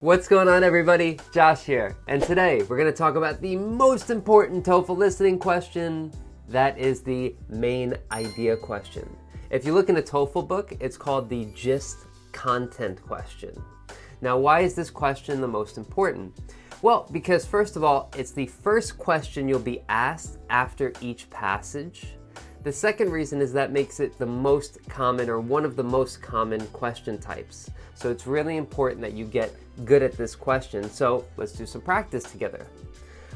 What's going on, everybody? Josh here, and today we're going to talk about the most important TOEFL listening question. That is the main idea question. If you look in a TOEFL book, it's called the gist content question. Now, why is this question the most important? Well, because first of all, it's the first question you'll be asked after each passage. The second reason is that makes it the most common, or one of the most common question types. So it's really important that you get good at this question. So let's do some practice together.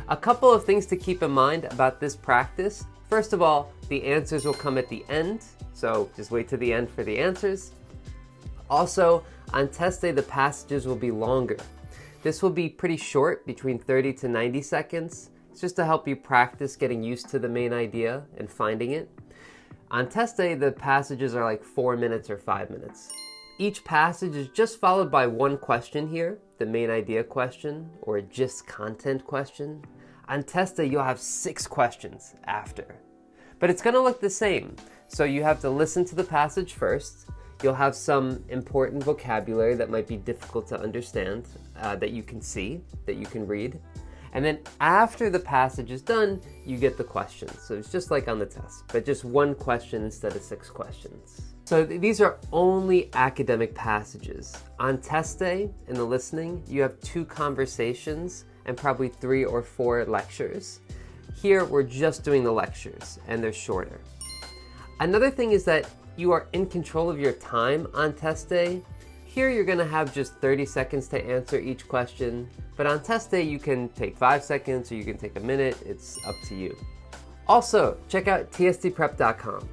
A couple of things to keep in mind about this practice. First of all, the answers will come at the end. So just wait to the end for the answers. Also, on test day, the passages will be longer. This will be pretty short, between 30 to 90 seconds. It's just to help you practice getting used to the main idea and finding it. On test day, the passages are like 4 minutes or 5 minutes. Each passage is just followed by one question here, the main idea question or gist content question. On test day, you'll have 6 questions after. But it's going to look the same. So you have to listen to the passage first. You'll have some important vocabulary that might be difficult to understand, that you can see, that you can read. And then after the passage is done, you get the questions. So it's just like on the test, but just one question instead of 6 questions. So these are only academic passages. On test day, in the listening, you have 2 conversations and probably 3 or 4 lectures. Here, we're just doing the lectures, and they're shorter. Another thing is that you are in control of your time on test day. Here, you're going to have just 30 seconds to answer each question, but on test day, you can take 5 seconds or you can take a minute. It's up to you. Also, check out tstprep.com.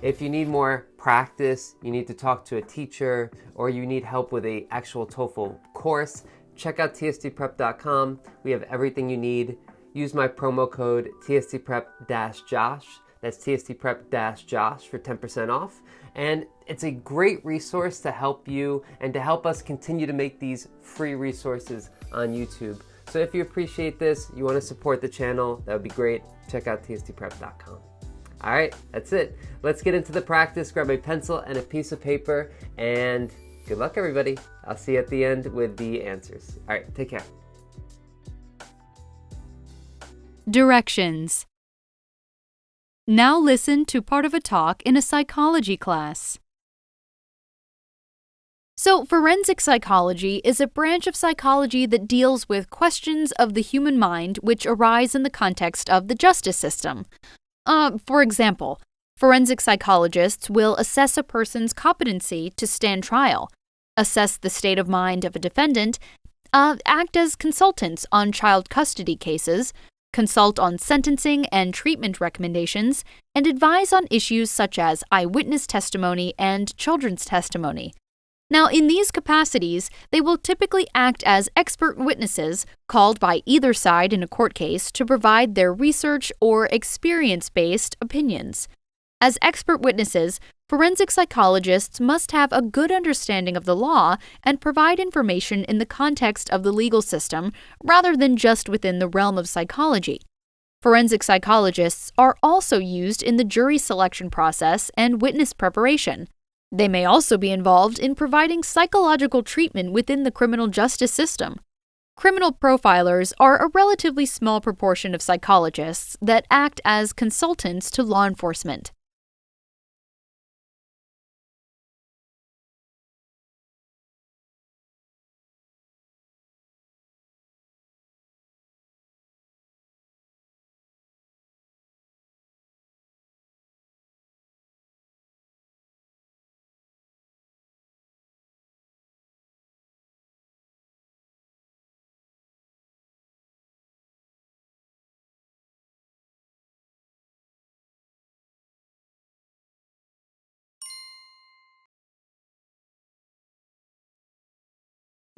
If you need more practice, you need to talk to a teacher, or you need help with an actual TOEFL course, check out tstprep.com. We have everything you need. Use my promo code tstprep-josh. That's tstprep-josh for 10% off. And it's a great resource to help you and to help us continue to make these free resources on YouTube. So if you appreciate this, you want to support the channel, that would be great. Check out tstprep.com. All right, that's it. Let's get into the practice. Grab a pencil and a piece of paper, and good luck, everybody. I'll see you at the end with the answers. All right, take care. Directions. Now listen to part of a talk in a psychology class. So, forensic psychology is a branch of psychology that deals with questions of the human mind which arise in the context of the justice system. For example, forensic psychologists will assess a person's competency to stand trial, assess the state of mind of a defendant, act as consultants on child custody cases, consult on sentencing and treatment recommendations, and advise on issues such as eyewitness testimony and children's testimony. Now, in these capacities, they will typically act as expert witnesses called by either side in a court case to provide their research or experience-based opinions. As expert witnesses, forensic psychologists must have a good understanding of the law and provide information in the context of the legal system rather than just within the realm of psychology. Forensic psychologists are also used in the jury selection process and witness preparation. They may also be involved in providing psychological treatment within the criminal justice system. Criminal profilers are a relatively small proportion of psychologists that act as consultants to law enforcement.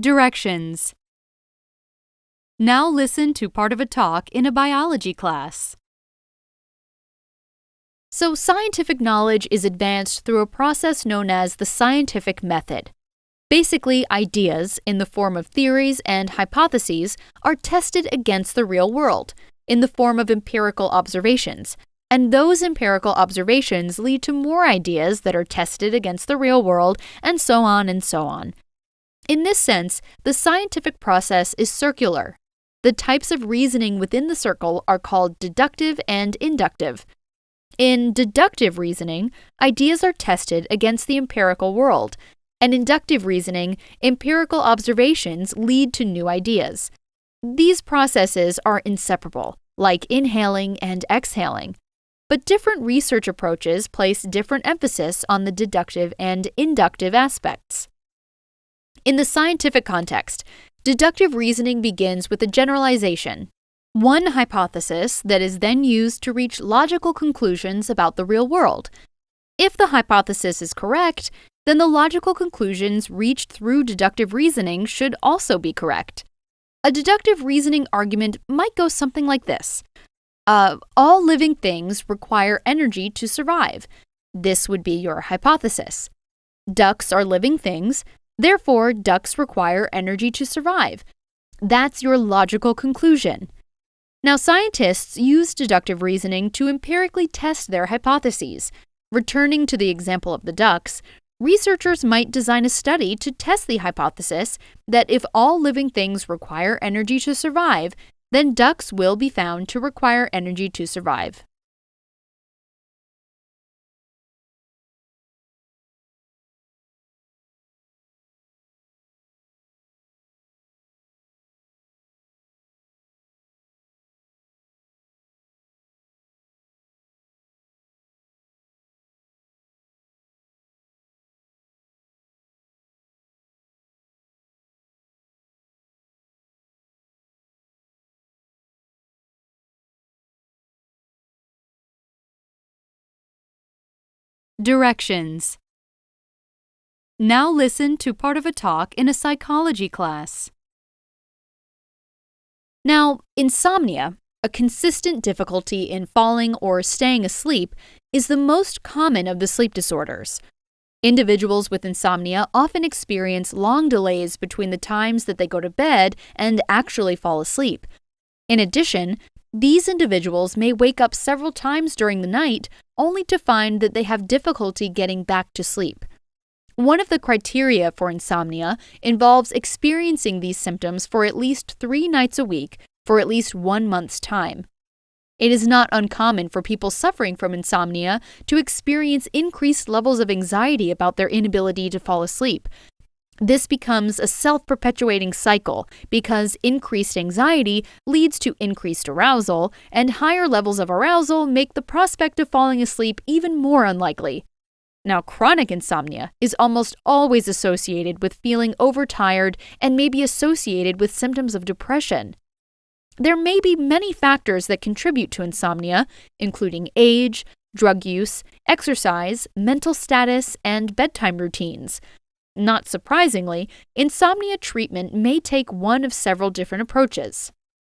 Directions. Now listen to part of a talk in a biology class. So, scientific knowledge is advanced through a process known as the scientific method. Basically, ideas, in the form of theories and hypotheses, are tested against the real world, in the form of empirical observations, and those empirical observations lead to more ideas that are tested against the real world, and so on and so on. In this sense, the scientific process is circular. The types of reasoning within the circle are called deductive and inductive. In deductive reasoning, ideas are tested against the empirical world, and inductive reasoning, empirical observations lead to new ideas. These processes are inseparable, like inhaling and exhaling, but different research approaches place different emphasis on the deductive and inductive aspects. In the scientific context, deductive reasoning begins with a generalization, one hypothesis that is then used to reach logical conclusions about the real world. If the hypothesis is correct, then the logical conclusions reached through deductive reasoning should also be correct. A deductive reasoning argument might go something like this. All living things require energy to survive. This would be your hypothesis. Ducks are living things, therefore ducks require energy to survive. That's your logical conclusion. Now, scientists use deductive reasoning to empirically test their hypotheses. Returning to the example of the ducks, researchers might design a study to test the hypothesis that if all living things require energy to survive, then ducks will be found to require energy to survive. Directions. Now listen to part of a talk in a psychology class. Now, insomnia, a consistent difficulty in falling or staying asleep, is the most common of the sleep disorders. Individuals with insomnia often experience long delays between the times that they go to bed and actually fall asleep. In addition, these individuals may wake up several times during the night only to find that they have difficulty getting back to sleep. One of the criteria for insomnia involves experiencing these symptoms for at least 3 nights a week for at least 1 month's time. It is not uncommon for people suffering from insomnia to experience increased levels of anxiety about their inability to fall asleep. This becomes a self-perpetuating cycle because increased anxiety leads to increased arousal, and higher levels of arousal make the prospect of falling asleep even more unlikely. Now, chronic insomnia is almost always associated with feeling overtired and may be associated with symptoms of depression. There may be many factors that contribute to insomnia, including age, drug use, exercise, mental status, and bedtime routines. Not surprisingly, insomnia treatment may take one of several different approaches.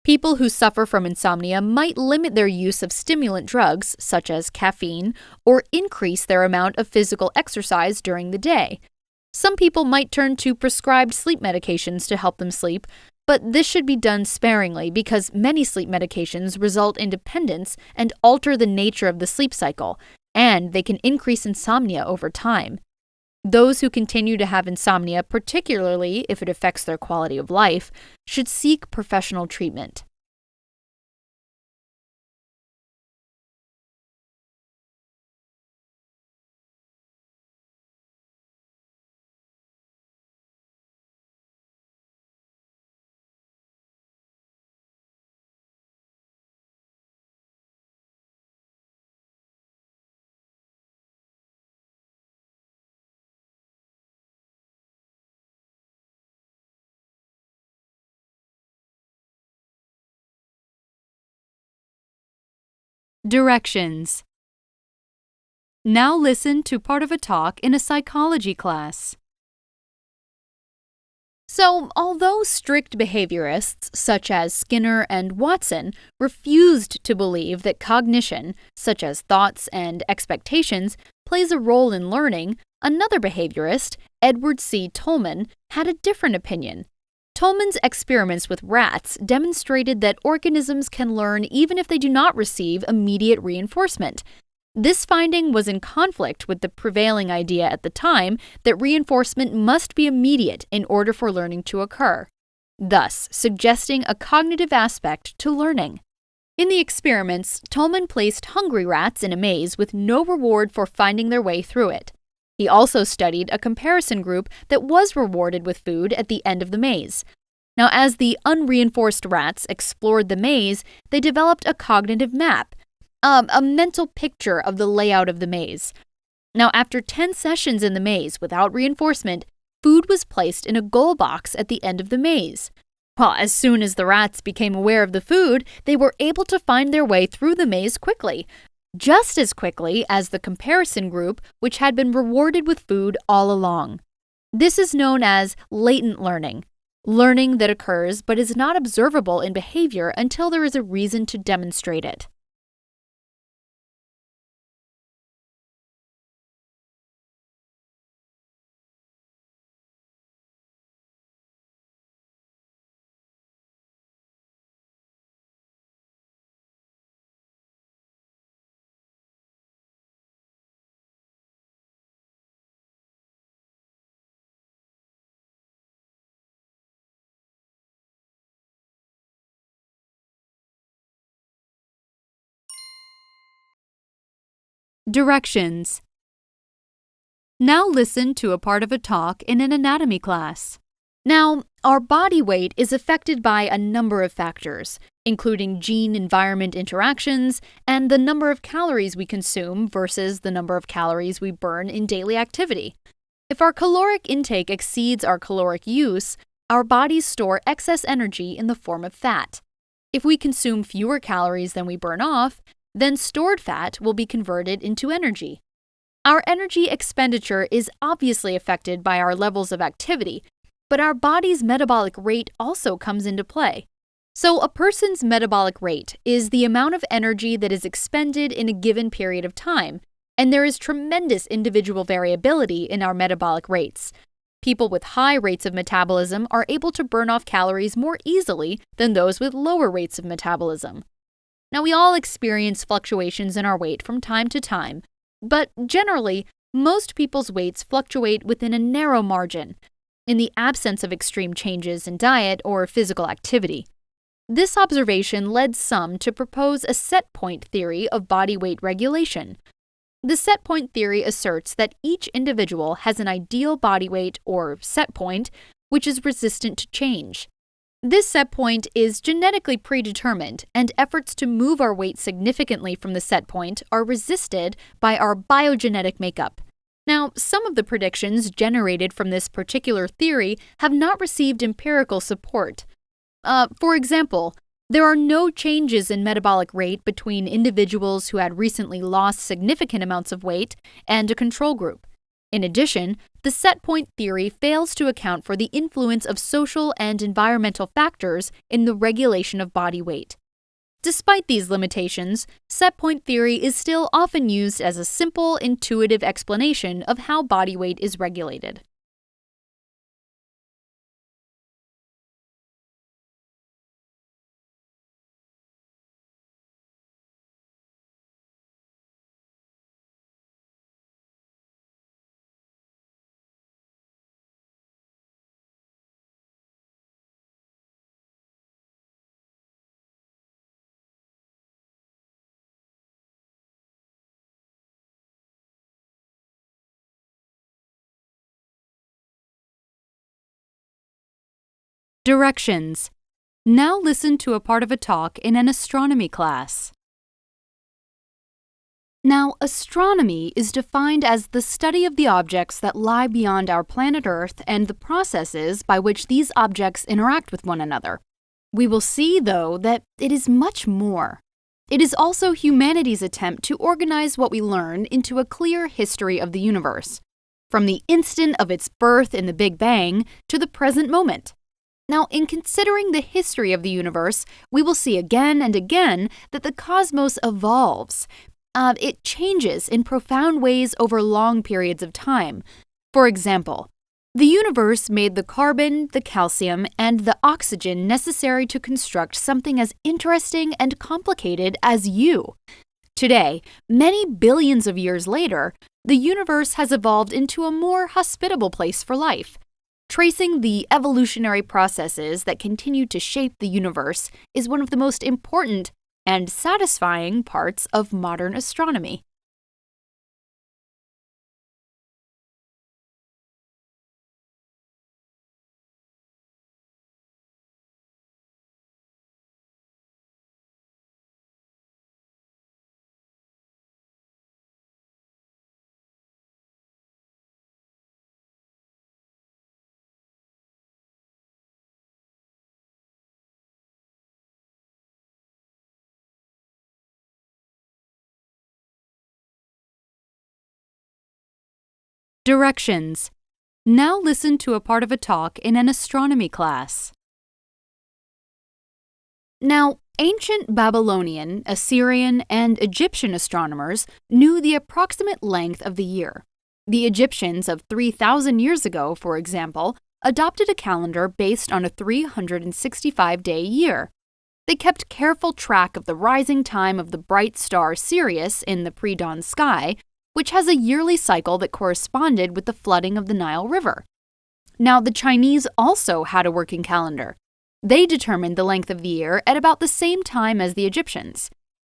People who suffer from insomnia might limit their use of stimulant drugs, such as caffeine, or increase their amount of physical exercise during the day. Some people might turn to prescribed sleep medications to help them sleep, but this should be done sparingly because many sleep medications result in dependence and alter the nature of the sleep cycle, and they can increase insomnia over time. Those who continue to have insomnia, particularly if it affects their quality of life, should seek professional treatment. Directions. Now listen to part of a talk in a psychology class. So, although strict behaviorists such as Skinner and Watson refused to believe that cognition, such as thoughts and expectations, plays a role in learning, another behaviorist, Edward C. Tolman, had a different opinion. Tolman's experiments with rats demonstrated that organisms can learn even if they do not receive immediate reinforcement. This finding was in conflict with the prevailing idea at the time that reinforcement must be immediate in order for learning to occur, thus suggesting a cognitive aspect to learning. In the experiments, Tolman placed hungry rats in a maze with no reward for finding their way through it. He also studied a comparison group that was rewarded with food at the end of the maze. Now, as the unreinforced rats explored the maze, they developed a cognitive map, a mental picture of the layout of the maze. Now, after 10 sessions in the maze without reinforcement, food was placed in a goal box at the end of the maze. Well, as soon as the rats became aware of the food, they were able to find their way through the maze quickly, just as quickly as the comparison group, which had been rewarded with food all along. This is known as latent learning, learning that occurs but is not observable in behavior until there is a reason to demonstrate it. Directions. Now listen to a part of a talk in an anatomy class. Now, our body weight is affected by a number of factors, including gene-environment interactions and the number of calories we consume versus the number of calories we burn in daily activity. If our caloric intake exceeds our caloric use, our bodies store excess energy in the form of fat. If we consume fewer calories than we burn off, then stored fat will be converted into energy. Our energy expenditure is obviously affected by our levels of activity, but our body's metabolic rate also comes into play. So a person's metabolic rate is the amount of energy that is expended in a given period of time, and there is tremendous individual variability in our metabolic rates. People with high rates of metabolism are able to burn off calories more easily than those with lower rates of metabolism. Now, we all experience fluctuations in our weight from time to time, but generally, most people's weights fluctuate within a narrow margin, in the absence of extreme changes in diet or physical activity. This observation led some to propose a set point theory of body weight regulation. The set point theory asserts that each individual has an ideal body weight or set point which is resistant to change. This set point is genetically predetermined, and efforts to move our weight significantly from the set point are resisted by our biogenetic makeup. Now, some of the predictions generated from this particular theory have not received empirical support. For example, there are no changes in metabolic rate between individuals who had recently lost significant amounts of weight and a control group. In addition, the set point theory fails to account for the influence of social and environmental factors in the regulation of body weight. Despite these limitations, set point theory is still often used as a simple, intuitive explanation of how body weight is regulated. Directions. Now listen to a part of a talk in an astronomy class. Now, astronomy is defined as the study of the objects that lie beyond our planet Earth and the processes by which these objects interact with one another. We will see, though, that it is much more. It is also humanity's attempt to organize what we learn into a clear history of the universe, from the instant of its birth in the Big Bang to the present moment. Now, in considering the history of the universe, we will see again and again that the cosmos evolves. It changes in profound ways over long periods of time. For example, the universe made the carbon, the calcium, and the oxygen necessary to construct something as interesting and complicated as you. Today, many billions of years later, the universe has evolved into a more hospitable place for life. Tracing the evolutionary processes that continue to shape the universe is one of the most important and satisfying parts of modern astronomy. Directions. Now listen to a part of a talk in an astronomy class. Now, ancient Babylonian, Assyrian, and Egyptian astronomers knew the approximate length of the year. The Egyptians of 3,000 years ago, for example, adopted a calendar based on a 365-day year. They kept careful track of the rising time of the bright star Sirius in the pre-dawn sky, which has a yearly cycle that corresponded with the flooding of the Nile River. Now, the Chinese also had a working calendar. They determined the length of the year at about the same time as the Egyptians.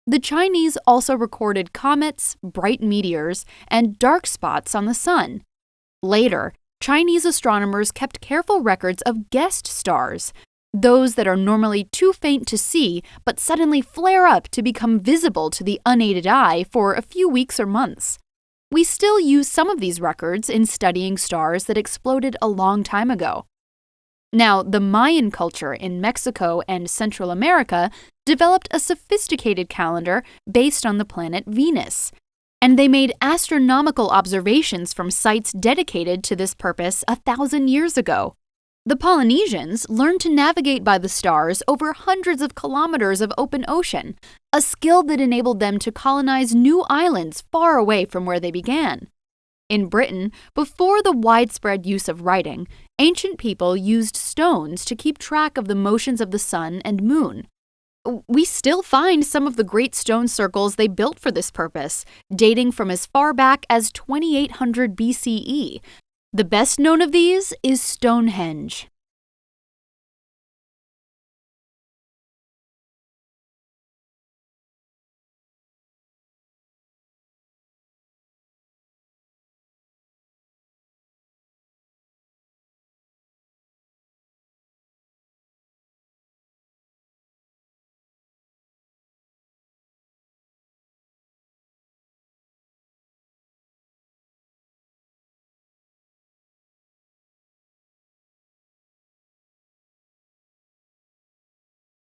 The Chinese also recorded comets, bright meteors, and dark spots on the sun. Later, Chinese astronomers kept careful records of guest stars, those that are normally too faint to see but suddenly flare up to become visible to the unaided eye for a few weeks or months. We still use some of these records in studying stars that exploded a long time ago. Now, the Mayan culture in Mexico and Central America developed a sophisticated calendar based on the planet Venus, and they made astronomical observations from sites dedicated to this purpose 1,000 years ago. The Polynesians learned to navigate by the stars over hundreds of kilometers of open ocean, a skill that enabled them to colonize new islands far away from where they began. In Britain, before the widespread use of writing, ancient people used stones to keep track of the motions of the sun and moon. We still find some of the great stone circles they built for this purpose, dating from as far back as 2800 BCE. The best known of these is Stonehenge.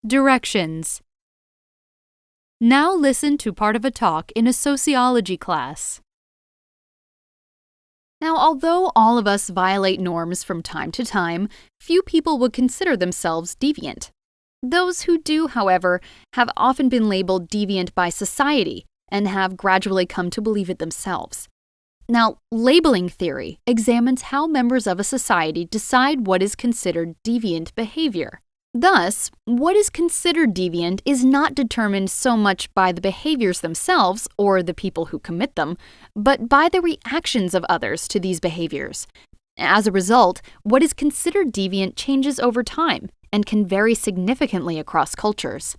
Directions. Now listen to part of a talk in a sociology class. Now, although all of us violate norms from time to time, few people would consider themselves deviant. Those who do, however, have often been labeled deviant by society and have gradually come to believe it themselves. Now, labeling theory examines how members of a society decide what is considered deviant behavior. Thus, what is considered deviant is not determined so much by the behaviors themselves or the people who commit them, but by the reactions of others to these behaviors. As a result, what is considered deviant changes over time and can vary significantly across cultures.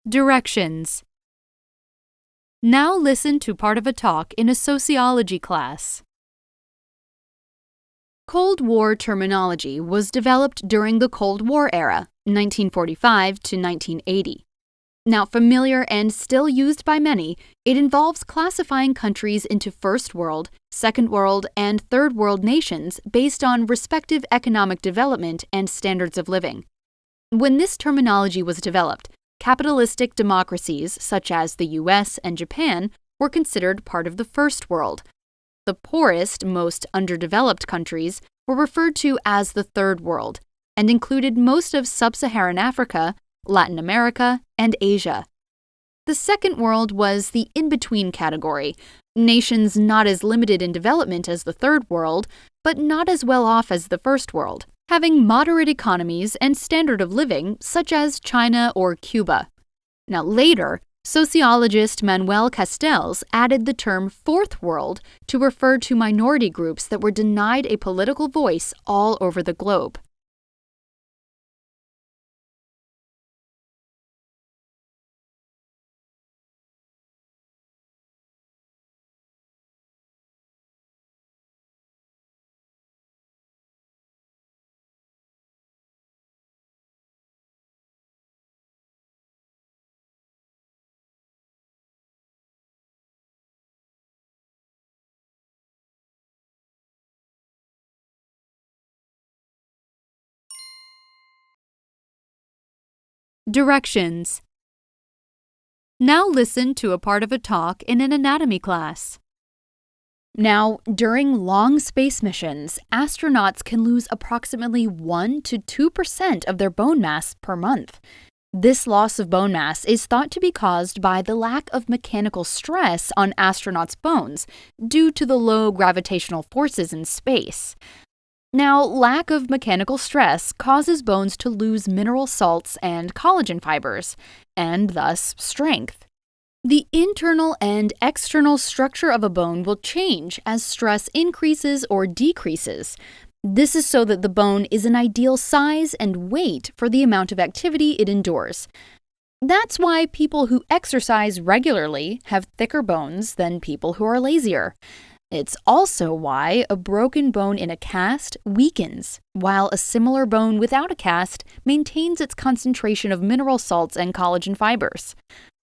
Directions. Now listen to part of a talk in a sociology class. Cold War terminology was developed during the Cold War era, 1945 to 1980. Now, familiar and still used by many, it involves classifying countries into First World, Second World, and Third World nations based on respective economic development and standards of living. When this terminology was developed, Capitalistic democracies such as the US and Japan were considered part of the First World. The poorest, most underdeveloped countries were referred to as the Third World and included most of sub-Saharan Africa, Latin America, and Asia. The Second World was the in-between category, nations not as limited in development as the Third World, but not as well off as the First World, having moderate economies and standard of living such as China or Cuba. Now later, sociologist Manuel Castells added the term Fourth World to refer to minority groups that were denied a political voice all over the globe. Directions. Now listen to a part of a talk in an anatomy class. Now, during long space missions, astronauts can lose approximately 1 to 2% of their bone mass per month. This loss of bone mass is thought to be caused by the lack of mechanical stress on astronauts' bones due to the low gravitational forces in space. Now, lack of mechanical stress causes bones to lose mineral salts and collagen fibers, and thus strength. The internal and external structure of a bone will change as stress increases or decreases. This is so that the bone is an ideal size and weight for the amount of activity it endures. That's why people who exercise regularly have thicker bones than people who are lazier. It's also why a broken bone in a cast weakens, while a similar bone without a cast maintains its concentration of mineral salts and collagen fibers.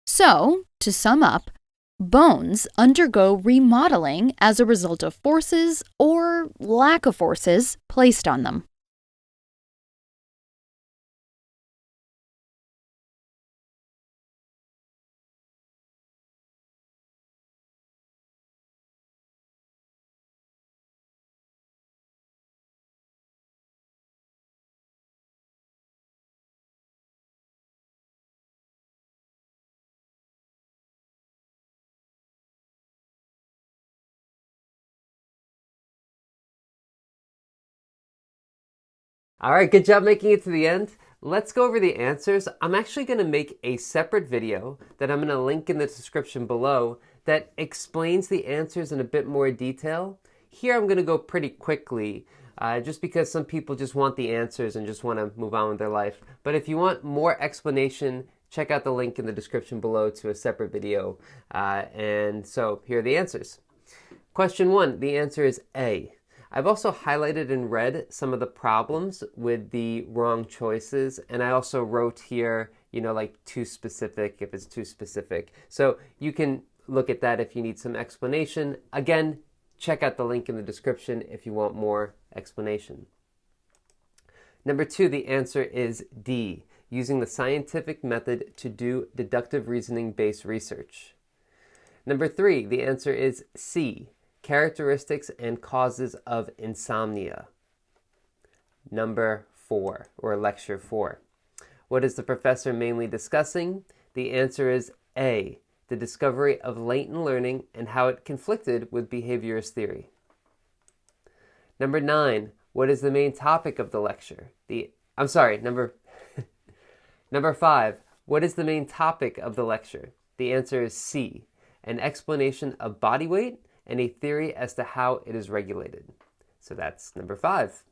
So, to sum up, bones undergo remodeling as a result of forces or lack of forces placed on them. All right, good job making it to the end. Let's go over the answers. I'm actually going to make a separate video that I'm going to link in the description below that explains the answers in a bit more detail. Here I'm going to go pretty quickly, just because some people just want the answers and just want to move on with their life. But if you want more explanation, check out the link in the description below to a separate video. And so here are the answers. Question 1, the answer is A. I've also highlighted in red some of the problems with the wrong choices, and I also wrote here, like too specific, if it's too specific. So you can look at that if you need some explanation. Again, check out the link in the description if you want more explanation. Number 2, the answer is D, using the scientific method to do deductive reasoning-based research. Number 3, the answer is C, characteristics and causes of insomnia. Number 4, or lecture 4. What is the professor mainly discussing? The answer is A, the discovery of latent learning and how it conflicted with behaviorist theory. Number 9, what is the main topic of the lecture? Number 5, what is the main topic of the lecture? The answer is C, an explanation of body weight and a theory as to how it is regulated. So that's number 5.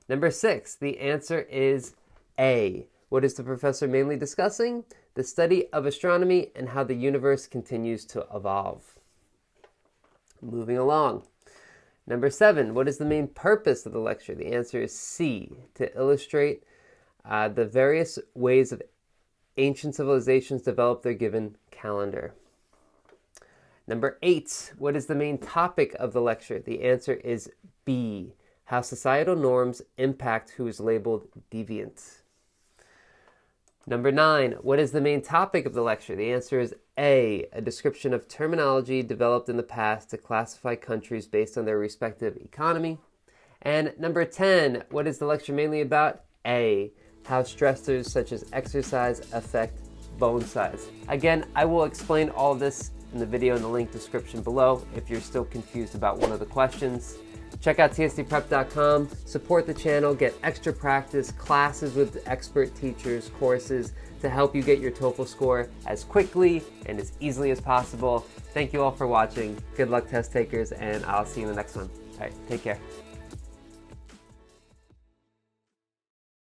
Number 6, the answer is A. What is the professor mainly discussing? The study of astronomy and how the universe continues to evolve. Moving along. Number 7, what is the main purpose of the lecture? The answer is C, to illustrate the various ways of ancient civilizations develop their given calendar. Number 8, what is the main topic of the lecture? The answer is B, how societal norms impact who is labeled deviant. Number 9, what is the main topic of the lecture? The answer is A, a description of terminology developed in the past to classify countries based on their respective economy. And number 10, what is the lecture mainly about? A, how stressors such as exercise affect bone size. Again, I will explain all of this in the video in the link description below if you're still confused about one of the questions. Check out tstprep.com, support the channel, get extra practice, classes with expert teachers, courses to help you get your TOEFL score as quickly and as easily as possible. Thank you all for watching. Good luck, test takers, and I'll see you in the next one. All right, take care.